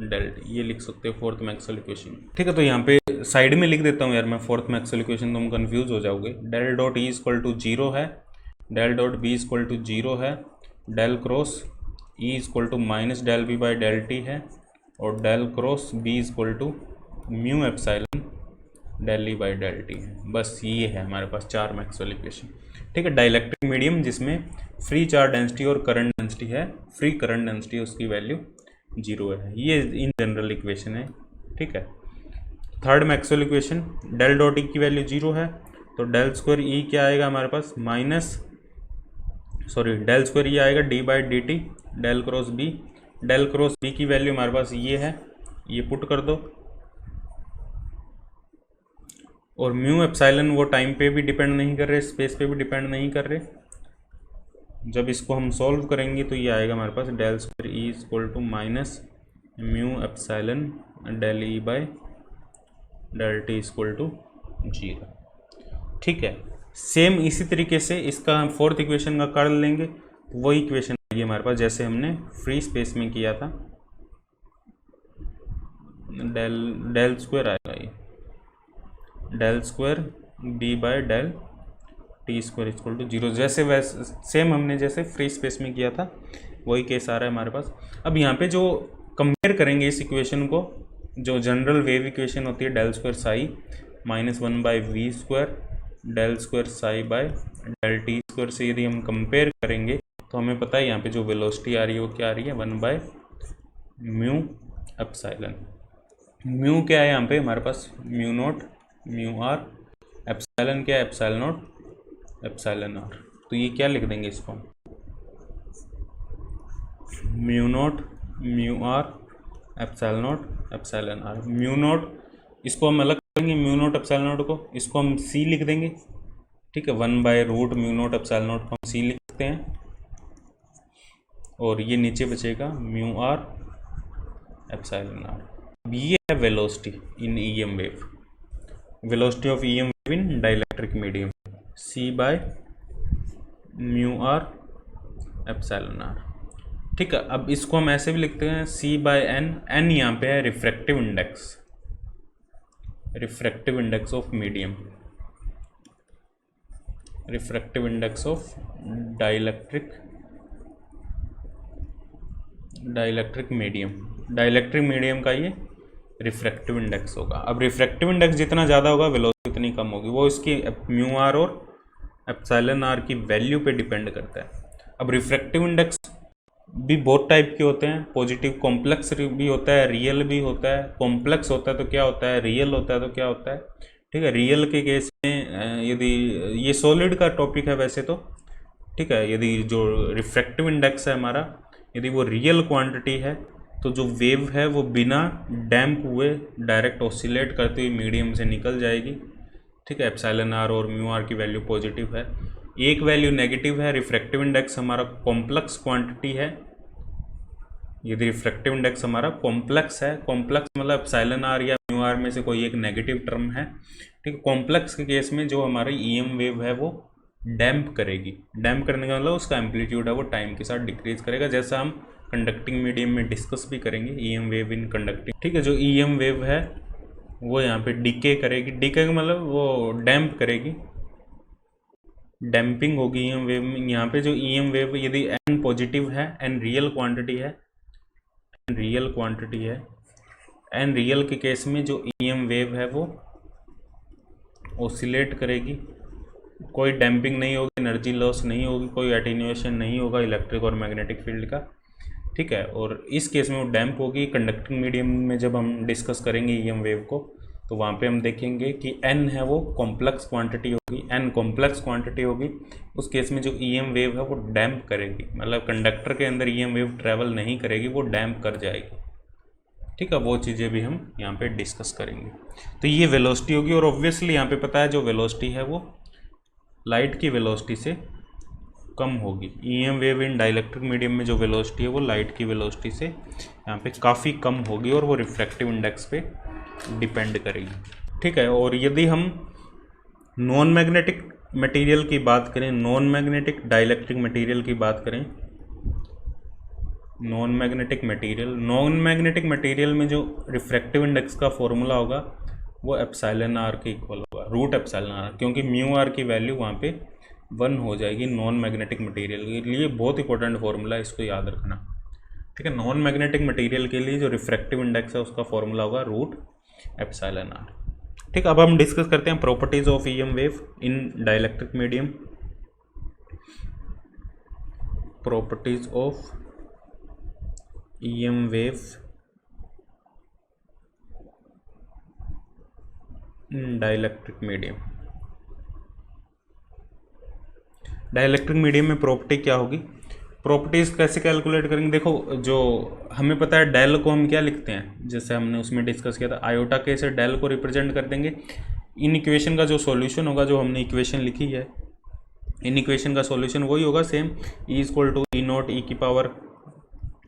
del T, ये लिख सकते हो फोर्थ मैक्सवेल इक्वेशन। ठीक है, तो यहाँ पे साइड में लिख देता हूँ यार मैं फोर्थ मैक्सवेल इक्वेशन, तुम कंफ्यूज हो जाओगे। Del dot E equal to zero है, del dot B equal to zero है, del cross E equal to minus del B by del T है, और del cross B equal to mu epsilon del E by del T है। बस ये है हमारे पास चार मैक्सवेल इक्वेशन। ठीक है, डाइलेक्ट्रिक मीडियम जिसमें फ्री चार्ज डेंसिटी और करंट डेंसिटी है, फ्री करंट डेंसिटी उसकी वैल्यू जीरो है, ये इन जनरल इक्वेशन है। ठीक है, third Maxwell equation, del dot E की वैल्यू जीरो है, तो डेल स्क्वायर ई क्या आएगा हमारे पास, डेल स्क्वायर ई आएगा D by D T del cross B. Del cross B की वैल्यू हमारे पास ये है, ये पुट कर दो, और म्यू एप्सिलॉन वो टाइम पे भी डिपेंड नहीं कर रहे, स्पेस पे भी डिपेंड नहीं कर रहे। जब इसको हम सॉल्व करेंगे तो ये आएगा हमारे पास del square E equal to minus mu epsilon del E by del T equal to zero. ठीक है, सेम इसी तरीके से इसका हम फोर्थ इक्वेशन का कर्ल लेंगे, तो वही इक्वेशन आएगी हमारे पास जैसे हमने फ्री स्पेस में किया था, डेल स्क्वायर आएगा ये, del square B by del T square equal to zero, जैसे वैसे सेम हमने जैसे फ्री स्पेस में किया था वही केस आ रहा है हमारे पास। अब यहाँ पे जो कंपेयर करेंगे इस इक्वेशन को, जो जनरल वेव इक्वेशन होती है, del square psi minus one by V square del square psi by del T square से यदि हम कंपेयर करेंगे तो हमें पता है यहाँ पे जो वेलोसिटी आ रही है वो क्या आ रही है, one by mu epsilon. Mu क्या है यहाँ पे हमारे पास, mu naught mu R, epsilon क्या है, एप्सिलॉन नॉट एप्सिलॉन आर। तो ये क्या लिख देंगे इसको, mu naught mu R epsilon naught epsilon R. Mu naught इसको हम अलग करेंगे, म्यू नॉट एप्सिलॉन नॉट को, इसको हम सी लिख देंगे, ठीक है, 1/रूट म्यू नॉट एप्सिलॉन नॉट को हम सी लिखते हैं, और ये नीचे बचेगा म्यू आर एप्सिलॉन आर। अब ये है velocity in EM wave, velocity of EM wave in dielectric medium, C by mu R epsilon R. ठीक है, अब इसको हम ऐसे भी लिखते हैं सी बाय एन, एन यहाँ पे है refractive index, refractive index of medium, refractive index of dielectric medium, dielectric medium का ये रिफ्रैक्टिव इंडेक्स होगा। अब रिफ्रैक्टिव इंडेक्स जितना ज़्यादा होगा वेलोसिटी उतनी कम होगी, वो इसकी म्यू आर और एप्सिलॉन आर की वैल्यू पे डिपेंड करता है। अब रिफ्रैक्टिव इंडेक्स भी बहुत टाइप के होते हैं, पॉजिटिव कॉम्प्लेक्स भी होता है, रियल भी होता है। कॉम्प्लेक्स होता है तो क्या होता है, रियल होता है तो क्या होता है, ठीक है। रियल के केस में यदि ये सॉलिड का टॉपिक है वैसे तो, ठीक है, यदि जो रिफ्रैक्टिव इंडेक्स है हमारा, यदि वो रियल क्वांटिटी है तो जो वेव है वो बिना डैम्प हुए डायरेक्ट ऑसिलेट करते हुए मीडियम से निकल जाएगी, ठीक है। एप्सिलॉन आर और म्यू आर की वैल्यू पॉजिटिव है, एक वैल्यू नेगेटिव है। रिफ्रैक्टिव इंडेक्स हमारा कॉम्प्लेक्स क्वांटिटी है, यदि रिफ्रैक्टिव इंडेक्स हमारा कॉम्प्लेक्स है, कॉम्प्लेक्स मतलब एप्सिलॉन आर या म्यू आर में से कोई एक नेगेटिव टर्म है, ठीक है। कॉम्प्लेक्स के केस में जो हमारी ईएम वेव है वो डैम्प करेगी, डैम्प करने का मतलब उसका एम्पलीट्यूड है वो टाइम के साथ डिक्रीज करेगा, जैसा हम कंडक्टिंग मीडियम में डिस्कस भी करेंगे, ईएम वेव इन कंडक्टिंग, ठीक है। जो ईएम वेव है वो यहाँ पे डिके करेगी, डिके का मतलब वो डैम्प करेगी, डैम्पिंग होगी ईएम वेव में। यहाँ पे जो ईएम वेव यदि एन पॉजिटिव है, एन रियल क्वांटिटी है, एन रियल क्वांटिटी है, एन रियल के केस में जो ईएम वेव है वो ऑसिलेट करेगी, कोई डैम्पिंग नहीं होगी, एनर्जी लॉस नहीं होगी, कोई एटेन्यूएशन नहीं होगा इलेक्ट्रिक और मैग्नेटिक फील्ड का, ठीक है। और इस केस में वो डैम्प होगी। कंडक्टिंग मीडियम में जब हम डिस्कस करेंगे ईएम वेव को तो वहाँ पे हम देखेंगे कि एन है वो कॉम्प्लेक्स क्वांटिटी होगी, एन कॉम्प्लेक्स क्वांटिटी होगी, उस केस में जो ईएम वेव है वो डैम्प करेगी, मतलब कंडक्टर के अंदर ईएम वेव ट्रैवल नहीं करेगी, वो डैम्प कर जाएगी, ठीक है। वो चीज़ें भी हम यहाँ पे डिस्कस करेंगे। तो ये वेलोसिटी होगी, और ऑब्वियसली यहाँ पे पता है जो वेलोसिटी है वो लाइट की वेलोसिटी से कम होगी। EM wave in dielectric medium में जो वेलोसिटी है वो लाइट की वेलोसिटी से यहाँ पे काफ़ी कम होगी, और वो रिफ्रैक्टिव इंडेक्स पे डिपेंड करेगी, ठीक है। और यदि हम नॉन मैग्नेटिक मटेरियल की बात करें, नॉन मैग्नेटिक डाइलेक्ट्रिक मटेरियल की बात करें, नॉन मैग्नेटिक मटेरियल में जो रिफ्रैक्टिव इंडेक्स का फॉर्मूला होगा वो एप्सिलॉन आर के इक्वल होगा, रूट एप्सिलॉन आर, क्योंकि म्यू आर की वैल्यू वहाँ पे 1 हो जाएगी नॉन मैग्नेटिक मटेरियल के लिए। बहुत इंपॉर्टेंट फॉर्मूला है, इसको याद रखना, ठीक है। नॉन मैग्नेटिक मटेरियल के लिए जो रिफ्रैक्टिव इंडेक्स है उसका फॉर्मूला होगा रूट एप्सिलॉन आर, ठीक है। अब हम डिस्कस करते हैं properties of EM wave in dielectric medium. Properties of EM wave in dielectric medium. Dielectric medium में प्रॉपर्टी क्या होगी, प्रॉपर्टीज कैसे कैलकुलेट करेंगे। देखो, जो हमें पता है डेल को हम क्या लिखते हैं, जैसे हमने उसमें डिस्कस किया था, आयोटा के से डेल को रिप्रेजेंट कर देंगे। इन इक्वेशन का जो सॉल्यूशन होगा, जो हमने इक्वेशन लिखी है, इन इक्वेशन का सॉल्यूशन वही होगा same, E equal to E naught E की power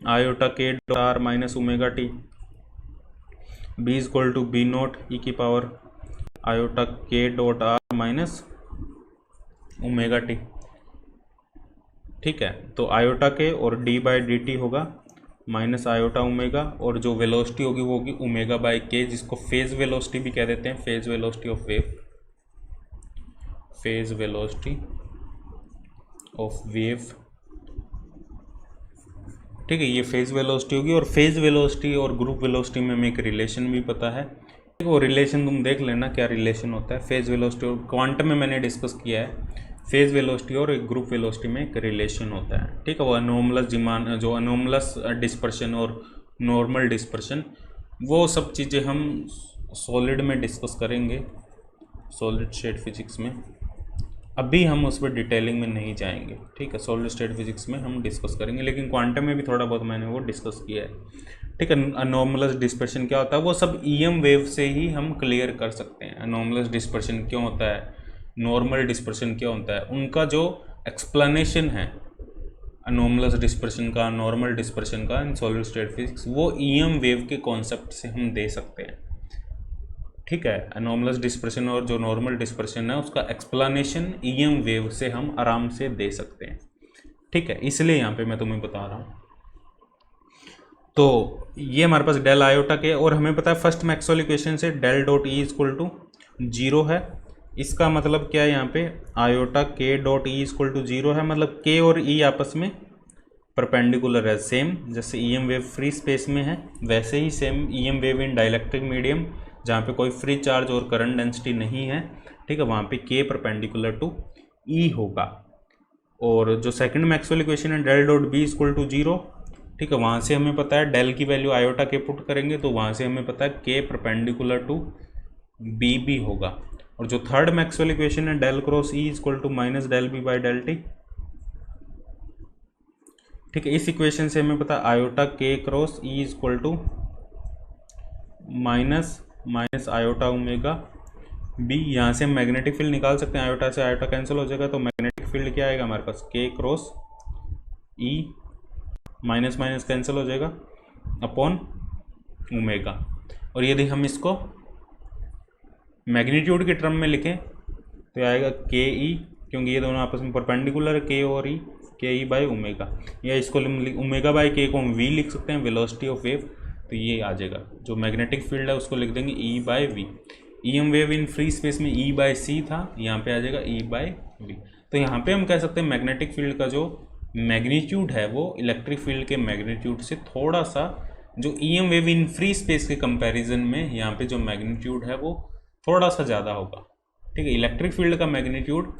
iota K dot R minus omega T, B equal to B naught E की power iota K dot R minus omega T, ठीक है। तो आयोटा के और डी बाई डी टी होगा माइनस आयोटा ओमेगा, और जो वेलोसिटी होगी वो होगी ओमेगा बाई के, जिसको फेज वेलोसिटी भी कह देते हैं, phase velocity of wave, phase velocity of wave, ठीक है। ये फेज वेलोसिटी होगी, और फेज वेलोसिटी और ग्रुप वेलोसिटी में हमें एक रिलेशन भी पता है, वो रिलेशन तुम देख लेना क्या रिलेशन होता है। फेज वेलोसिटी और क्वांटम में मैंने डिस्कस किया है, फेज वेलोसिटी और एक ग्रुप वेलोसिटी में एक रिलेशन होता है, ठीक है। वो अनोमलस डिमान, जो अनोमलस डिस्पर्शन और नॉर्मल डिस्पर्शन, वो सब चीज़ें हम सॉलिड में डिस्कस करेंगे, सॉलिड स्टेट फिजिक्स में। अभी हम उस पर डिटेलिंग में नहीं जाएंगे, ठीक है। सॉलिड स्टेट फिजिक्स में हम डिस्कस करेंगे, लेकिन क्वांटम में भी थोड़ा बहुत मैंने वो डिस्कस किया है, ठीक है। अनोमलस डिस्पर्शन क्या होता है, वो सब ईएम वेव से ही हम क्लियर कर सकते हैं। अनोमलस डिस्पर्शन क्यों होता है, नॉर्मल डिस्पर्शन क्या होता है, उनका जो एक्सप्लेनेशन है अनोमलस डिस्पर्शन का, नॉर्मल डिस्पर्शन का इन सॉलिड स्टेट फिजिक्स, वो ईएम वेव के कॉन्सेप्ट से हम दे सकते हैं, ठीक है। अनोमलस डिस्पर्शन और जो नॉर्मल डिस्पर्शन है उसका एक्सप्लेनेशन ईएम वेव से हम आराम से दे सकते हैं, ठीक है। इसलिए यहाँ पे मैं तुम्हें बता रहा हूँ। तो ये हमारे पास डेल आयोटा के, और हमें पता है फर्स्ट मैक्सवेल इक्वेशन से del dot E equal to 0 है। इसका मतलब क्या है, यहाँ पे iota K dot E equal to 0 है, मतलब के और ई आपस में परपेंडिकुलर है, सेम जैसे ईएम वेव फ्री स्पेस में है वैसे ही same EM wave in dielectric medium जहाँ पे कोई फ्री चार्ज और करंट डेंसिटी नहीं है, ठीक है, वहाँ पे के परपेंडिकुलर टू ई होगा। और जो सेकंड मैक्सवेल इक्वेशन है del dot B equal to 0, ठीक है, वहाँ से हमें पता है डेल की वैल्यू आयोटा के पुट करेंगे तो वहाँ से हमें पता है के परपेंडिकुलर टू बी भी होगा। और जो थर्ड मैक्सवेल इक्वेशन है del cross E equal to minus del B by del T, ठीक है, इस इक्वेशन से हमें पता है आयोटा के cross E equal to minus iota omega B. यहाँ से हम मैग्नेटिक फील्ड निकाल सकते हैं, आयोटा से आयोटा कैंसिल हो जाएगा तो मैग्नेटिक फील्ड क्या आएगा हमारे पास, के cross E minus minus cancel हो जाएगा अपॉन ओमेगा। और यदि हम इसको मैग्नीट्यूड के टर्म में लिखें तो आएगा के ई, क्योंकि ये दोनों आपस में परपेंडिकुलर है, के और ई, के ई बाई ओमेगा, या इसको ओमेगा बाई के को हम वी लिख सकते हैं, वेलोसिटी ऑफ वेव। तो ये आ जाएगा जो मैग्नेटिक फील्ड है उसको लिख देंगे E by V. E M wave in free space में ई बाई सी था, यहाँ पे आ जाएगा ई बाई वी। तो यहाँ पे हम कह सकते हैं मैग्नेटिक फील्ड का जो मैग्नीट्यूड है वो इलेक्ट्रिक फील्ड के मैग्नीट्यूड से थोड़ा सा, जो E M wave in free space के कंपैरिजन में यहाँ पे जो मैग्नीट्यूड है वो थोड़ा सा ज़्यादा होगा, ठीक है। इलेक्ट्रिक फील्ड का मैग्नीट्यूड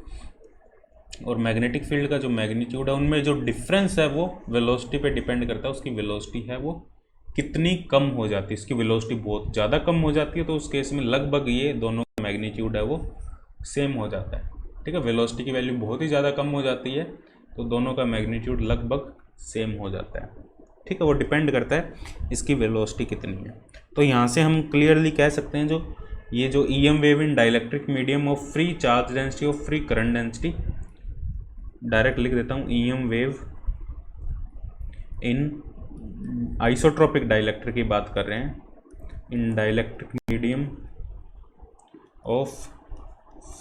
और मैग्नेटिक फील्ड का जो मैग्नीट्यूड है उनमें जो डिफरेंस है वो वेलोसिटी पे डिपेंड करता है। उसकी वेलोसिटी है वो कितनी कम हो जाती है, इसकी वेलोसिटी बहुत ज़्यादा कम हो जाती है तो उस केस में लगभग ये दोनों का मैग्नीट्यूड है वो सेम हो जाता है, ठीक है। वेलोसिटी की वैल्यू बहुत ही ज़्यादा कम हो जाती है तो दोनों का मैग्नीट्यूड लगभग सेम हो जाता है, ठीक है। वो डिपेंड करता है इसकी वेलोसिटी कितनी है। तो यहाँ से हम क्लियरली कह सकते हैं जो ये जो E M wave in dielectric medium of free charge density of free current density, direct लिख देता हूँ, E M wave in isotropic dielectric की बात कर रहे हैं, in dielectric medium of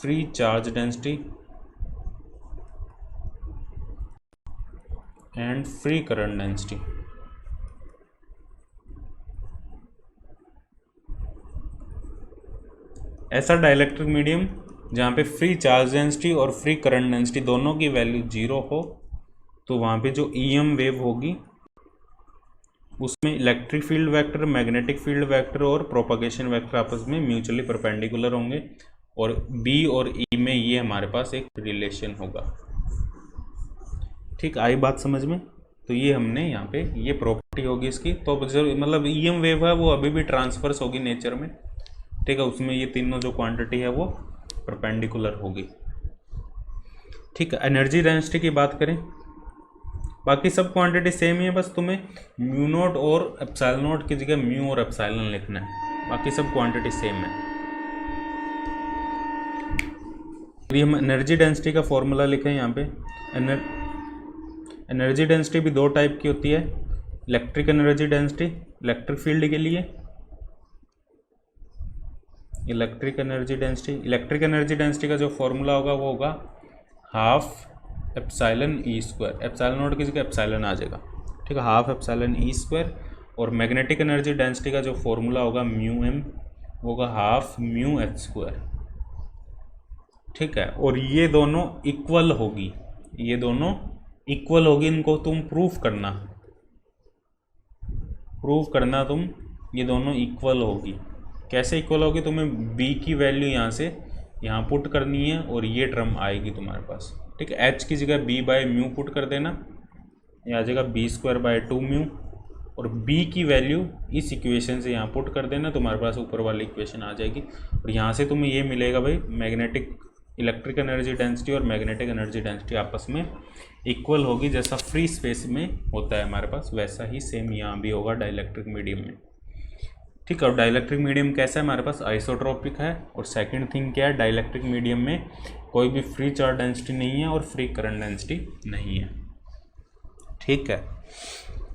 free charge density and free current density. ऐसा डाइलेक्ट्रिक मीडियम जहाँ पे फ्री चार्ज डेंसिटी और फ्री करंट डेंसिटी दोनों की वैल्यू 0 हो, तो वहाँ पे जो ईएम वेव होगी उसमें electric field vector, magnetic field vector और प्रोपगेशन वेक्टर आपस में म्यूचुअली परपेंडिकुलर होंगे, और बी और ई में ये हमारे पास एक रिलेशन होगा, ठीक। आई बात समझ में? तो ये हमने यहाँ पे ये प्रॉपर्टी होगी इसकी, तो मतलब ईएम वेव है वो अभी भी ट्रांसफर्स होगी नेचर में, ठीक है। उसमें ये तीनों जो क्वांटिटी है वो परपेंडिकुलर होगी, ठीक है। एनर्जी डेंसिटी की बात करें, बाकी सब क्वांटिटी सेम ही है, बस तुम्हें म्यू नॉट और एप्सिलॉन नॉट की जगह म्यू और एप्सिलॉन लिखना है, बाकी सब क्वांटिटी सेम है। यदि हम एनर्जी डेंसिटी का फॉर्मूला लिखें यहाँ पे, एनर्जी डेंसिटी भी दो टाइप की होती है, electric energy density electric field के लिए, इलेक्ट्रिक एनर्जी डेंसिटी का जो फॉर्मूला होगा वो होगा half epsilon E square, epsilon naught की जगह एप्सिलॉन आ जाएगा, ठीक है, हाफ एप्सिलॉन ई स्क्वायर। और मैग्नेटिक एनर्जी डेंसिटी का जो फॉर्मूला होगा म्यू एम होगा हाफ म्यू एच स्क्वायर, ठीक है। और ये दोनों इक्वल होगी, ये दोनों इक्वल होगी, इनको तुम प्रूफ करना तुम, ये दोनों इक्वल होगी। कैसे इक्वल होगी, तुम्हें b की वैल्यू यहाँ से यहाँ पुट करनी है और ये टर्म आएगी तुम्हारे पास, ठीक है। h की जगह b बाई म्यू पुट कर देना, ये आ जाएगा b² बाई 2 म्यू, और बी की वैल्यू इस इक्वेशन से यहाँ पुट कर देना, तुम्हारे पास ऊपर वाली इक्वेशन आ जाएगी। और यहाँ से तुम्हें ये मिलेगा भाई, मैग्नेटिक इलेक्ट्रिक एनर्जी डेंसिटी और मैग्नेटिक एनर्जी डेंसिटी आपस में इक्वल होगी। जैसा फ्री स्पेस में होता है हमारे पास, वैसा ही सेम यहाँ भी होगा डाइलेक्ट्रिक मीडियम में। ठीक है, और डाइलेक्ट्रिक मीडियम कैसा है हमारे पास, आइसोट्रोपिक है। और सेकंड थिंग क्या है, डाइलेक्ट्रिक मीडियम में कोई भी फ्री चार्ज डेंसिटी नहीं है और फ्री करंट डेंसिटी नहीं है। ठीक है,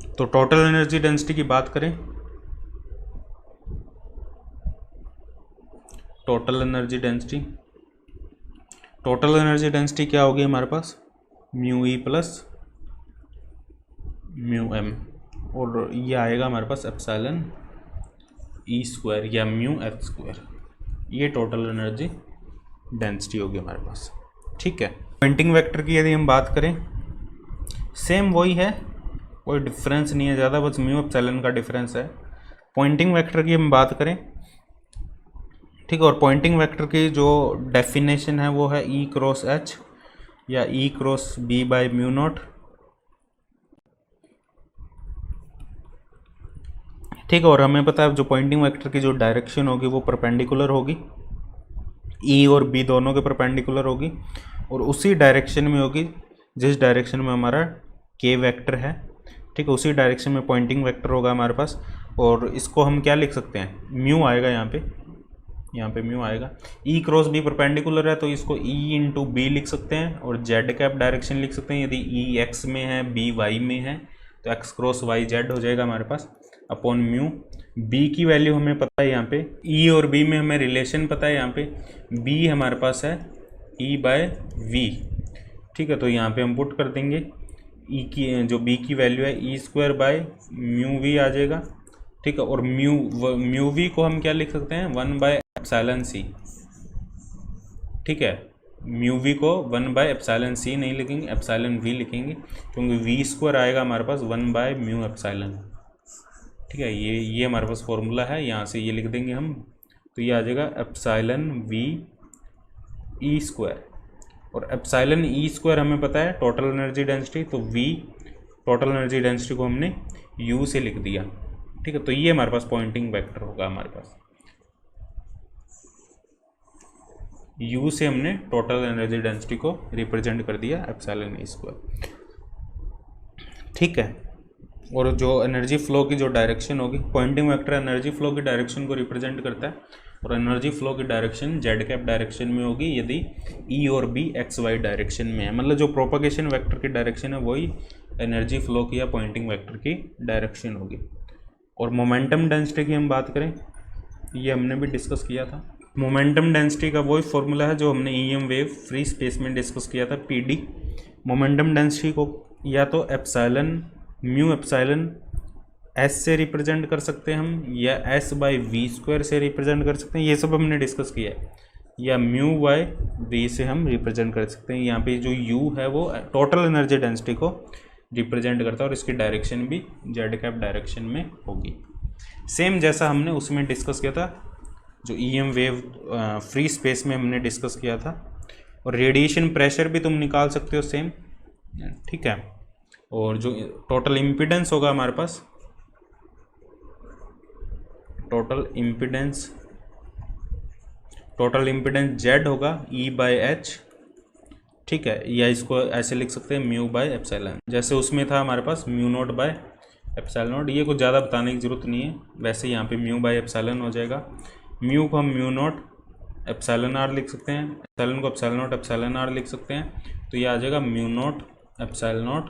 तो टोटल एनर्जी डेंसिटी की बात करें, टोटल एनर्जी डेंसिटी क्या होगी हमारे पास, mu E plus mu M, और ये आएगा हमारे पास एप्सिलॉन ई स्क्वायर या म्यू एच स्क्वायर। ये टोटल एनर्जी डेंसिटी होगी हमारे पास। ठीक है, पॉइंटिंग वेक्टर की यदि हम बात करें, सेम वही है, कोई डिफरेंस नहीं है ज़्यादा, बस म्यू एप्सिलॉन का डिफरेंस है। पॉइंटिंग वेक्टर की हम बात करें, ठीक है, और पॉइंटिंग वेक्टर की जो डेफिनेशन है वो है ई क्रॉस एच या E cross B by mu naught. ठीक है, और हमें पता है जो पॉइंटिंग वेक्टर की जो डायरेक्शन होगी वो परपेंडिकुलर होगी, ई और बी दोनों के परपेंडिकुलर होगी, और उसी डायरेक्शन में होगी जिस डायरेक्शन में हमारा के वेक्टर है। ठीक है, उसी डायरेक्शन में पॉइंटिंग वेक्टर होगा हमारे पास। और इसको हम क्या लिख सकते हैं, म्यू आएगा यहाँ पे म्यू आएगा। ई क्रॉस बी परपेंडिकुलर है तो इसको ई इंटू बी लिख सकते हैं, और जेड कैप डायरेक्शन लिख सकते हैं। यदि ई एक्स में है, बी वाई में है, तो एक्स क्रॉस वाई जेड हो जाएगा हमारे पास अपॉन म्यू। बी की वैल्यू हमें पता है यहाँ पे, ई और बी में हमें रिलेशन पता है, यहाँ पे बी हमारे पास है ई बाय वी। ठीक है, तो यहाँ पे हम पुट कर देंगे ई की जो बी की वैल्यू है E square by mu V आ जाएगा। ठीक है, और म्यू वी को हम क्या लिख सकते हैं, 1 बाय एप्सिलॉन सी। ठीक है, म्यू वी को 1 बाय एप्सिलॉन सी नहीं लिखेंगे, एप्सिलॉन वी लिखेंगे, क्योंकि वी स्क्वायर आएगा हमारे पास 1 बाय म्यू एप्सिलॉन। ठीक है, ये हमारे पास फॉर्मूला है, यहाँ से ये लिख देंगे हम, तो ये आ जाएगा एप्सिलॉन वी ई स्क्वायर। और एप्सिलॉन ई स्क्वायर हमें पता है टोटल एनर्जी डेंसिटी, तो वी टोटल एनर्जी डेंसिटी को हमने यू से लिख दिया। ठीक है, तो ये हमारे पास पॉइंटिंग वेक्टर होगा हमारे पास, यू से हमने टोटल एनर्जी डेंसिटी को रिप्रेजेंट कर दिया एप्सिलॉन ई स्क्वायर। ठीक है, और जो एनर्जी फ्लो की जो डायरेक्शन होगी, पॉइंटिंग वेक्टर एनर्जी फ्लो की डायरेक्शन को रिप्रेजेंट करता है, और एनर्जी फ्लो की डायरेक्शन जेड कैप डायरेक्शन में होगी यदि ई और बी एक्स वाई डायरेक्शन में है। मतलब जो प्रोपगेशन वेक्टर की डायरेक्शन है वही एनर्जी फ्लो की या पॉइंटिंग वेक्टर की डायरेक्शन होगी। और मोमेंटम डेंसिटी की हम बात करें, ये हमने भी डिस्कस किया था। मोमेंटम डेंसिटी का वही फॉर्मूला है जो हमने ईएम वेव फ्री स्पेस में डिस्कस किया था, पीडी। मोमेंटम डेंसिटी को या तो एप्सिलॉन म्यू एप्सिलॉन एस से रिप्रेजेंट कर सकते हैं हम, या एस बाई वी स्क्वायर से रिप्रेजेंट कर सकते हैं, ये सब हमने डिस्कस किया है, या म्यू बाई वी से हम रिप्रेजेंट कर सकते हैं। यहाँ पे जो यू है वो टोटल एनर्जी डेंसिटी को रिप्रेजेंट करता है, और इसकी डायरेक्शन भी जेड कैप डायरेक्शन में होगी, सेम जैसा हमने उसमें डिस्कस किया था जो ईएम वेव फ्री स्पेस में हमने डिस्कस किया था। और रेडिएशन प्रेशर भी तुम निकाल सकते हो सेम। ठीक है, और जो टोटल इम्पीडेंस होगा हमारे पास, टोटल इम्पीडेंस जेड होगा ई बाय एच। ठीक है, या इसको ऐसे लिख सकते हैं म्यू बाय एप्सिलॉन, जैसे उसमें था हमारे पास mu naught by epsilon naught. ये कुछ ज़्यादा बताने की ज़रूरत नहीं है, वैसे यहाँ पे म्यू बाय एप्सिलॉन हो जाएगा। म्यू को हम म्यू नॉट एप्सिलॉन आर लिख सकते हैं, एप्सिलॉन को एप्सिलॉन नॉट एप्सिलॉन आर लिख सकते हैं, तो ये आ जाएगा mu naught epsilon naught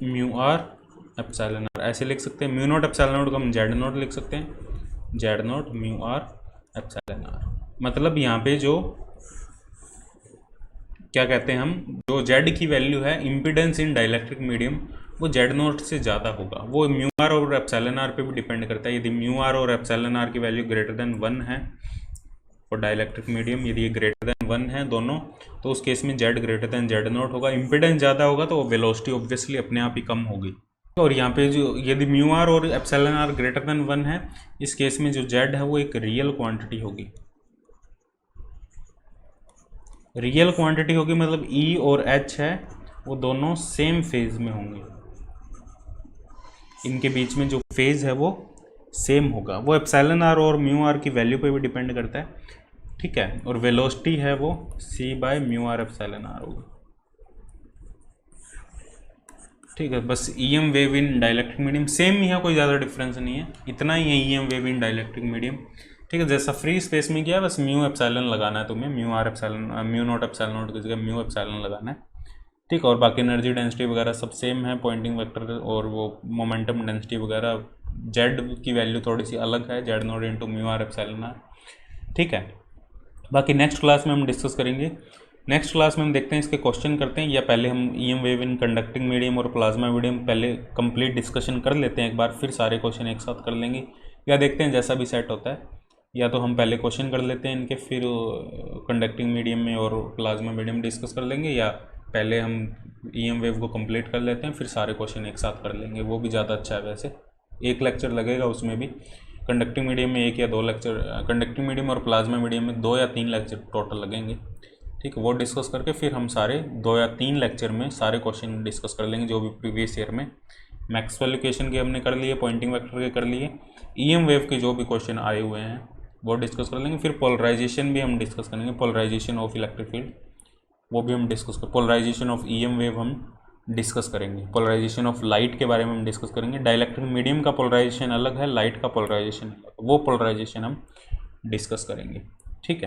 mu R epsilon R, ऐसे लिख सकते हैं। म्यू नॉट एप्सिलॉन नॉट को हम जेड नॉट लिख सकते हैं, Z naught mu R epsilon R. मतलब यहाँ पे जो क्या कहते हैं हम, जो जेड की वैल्यू है इम्पीडेंस इन डाइलेक्ट्रिक मीडियम, वो जेड नॉट से ज़्यादा होगा। वो म्यू आर और एप्सिलॉन आर पे भी डिपेंड करता है। यदि म्यू आर और एप्सिलॉन आर की वैल्यू ग्रेटर देन 1 है और डाइलेक्ट्रिक मीडियम यदि ये ग्रेटर देन 1 है दोनों, तो उस केस में Z greater than Z not होगा। इम्पीडेंस ज़्यादा होगा तो वेलोसिटी ऑब्वियसली अपने आप ही कम होगी। और यहाँ पे जो यदि म्यू आर और एप्सिलॉन आर ग्रेटर देन 1 है, इस केस में जो जेड है वो एक रियल क्वांटिटी होगी। रियल क्वांटिटी होगी मतलब ई और एच है वो दोनों सेम फेज में होंगे। इनके बीच में जो फेज है वो सेम होगा। वो एप्सिलॉन आर और म्यू आर की वैल्यू पे भी डिपेंड करता है, ठीक है। और वेलोसिटी है वो c by mu R epsilon R होगी, ठीक है। बस EM wave in dielectric medium same ही है, कोई ज़्यादा डिफरेंस नहीं है, इतना ही है EM wave in dielectric medium, ठीक है। जैसा फ्री स्पेस में किया बस म्यू एप्सिलॉन लगाना है तुम्हें, mu R epsilon mu naught epsilon naught की जगह म्यू एप्सिलॉन लगाना है, ठीक है। और बाकी एनर्जी डेंसिटी वगैरह सब सेम है, पॉइंटिंग वेक्टर और वो मोमेंटम डेंसिटी वगैरह, जेड की वैल्यू थोड़ी सी अलग है, Z naught into mu R epsilon R, ठीक है। बाकी नेक्स्ट क्लास में हम डिस्कस करेंगे। नेक्स्ट क्लास में हम देखते हैं इसके क्वेश्चन करते हैं, या पहले हम EM wave in conducting medium और प्लाज्मा मीडियम पहले कंप्लीट डिस्कशन कर लेते हैं एक बार, फिर सारे क्वेश्चन एक साथ कर लेंगे, या देखते हैं जैसा भी सेट होता है। या तो हम पहले क्वेश्चन कर लेते हैं इनके, फिर कंडक्टिंग मीडियम में और प्लाज्मा मीडियम डिस्कस कर लेंगे, या पहले हम ईएम वेव को कंप्लीट कर लेते हैं फिर सारे क्वेश्चन एक साथ कर लेंगे, वो भी ज़्यादा अच्छा है। वैसे एक लेक्चर लगेगा उसमें भी, कंडक्टिंग मीडियम में 1 या 2 लेक्चर, कंडक्टिंग मीडियम और प्लाज्मा मीडियम में 2 या 3 लेक्चर टोटल लगेंगे, ठीक है। वो डिस्कस करके फिर हम सारे 2 या 3 लेक्चर में सारे क्वेश्चन डिस्कस कर लेंगे जो भी प्रीवियस ईयर में मैक्सवेल इक्वेशन के हमने कर लिए, पॉइंटिंग वेक्टर के कर लिए, ईएम वेव के जो भी क्वेश्चन आए हुए हैं वो डिस्कस कर लेंगे। फिर पोलराइजेशन भी हम डिस्कस करेंगे, पोलराइजेशन ऑफ इलेक्ट्रिक फील्ड वो भी हम डिस्कस कर, पोलराइजेशन ऑफ ईएम वेव हम डिस्कस करेंगे, पोलराइजेशन ऑफ लाइट के बारे में हम डिस्कस करेंगे। डाइलेक्ट्रिक मीडियम का पोलराइजेशन अलग है, लाइट का पोलराइजेशन अलग है, वो पोलराइजेशन हम डिस्कस करेंगे।